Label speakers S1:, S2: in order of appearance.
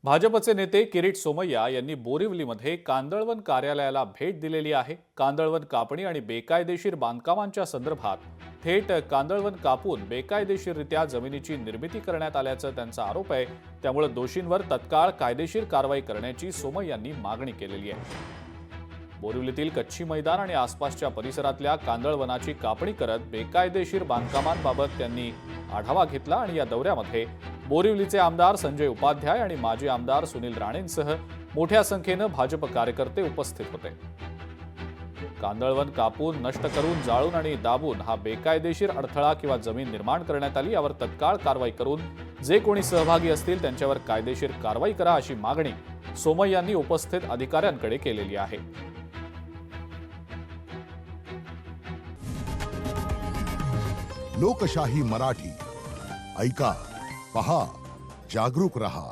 S1: भाजपचे नेते किरीट सोमय्या यांनी बोरिवलीमध्ये कांदळवन कार्यालयाला भेट दिलेली आहे। कांदळवन कापणी आणि बेकायदेशीर बांधकामांच्या संदर्भात थेट कांदळवन कापून बेकायदेशीररित्या जमिनीची निर्मिती करण्यात आल्याचा त्यांचा आरोप आहे। त्यामुळे दोषींवर तत्काळ कायदेशीर कारवाई करण्याची सोमय्यांनी मागणी केलेली आहे। बोरिवलीतील कच्ची मैदान आणि आसपासच्या परिसरातल्या कांदळवनाची कापणी करत बेकायदेशीर बांधकामांबाबत त्यांनी आढावा घेतला आणि या दौऱ्यामध्ये बोरिवलीचे आमदार संजय उपाध्याय आणि माजी आमदार सुनील राणेंसह मोठ्या संख्येने भाजप कार्यकर्ते उपस्थित होते। कांदळवन कापून नष्ट करून जाळून आणि दाबून हा बेकायदेशीर अडथळा किंवा जमीन निर्माण करण्यात आली, यावर तत्काळ कारवाई करून जे कोणी सहभागी असतील त्यांच्यावर कायदेशीर कारवाई करा अशी मागणी सोमय्यांनी उपस्थित अधिकाऱ्यांकडे केलेली आहे।
S2: लोकशाही मराठी ऐका, पहा, जागरूक रहा।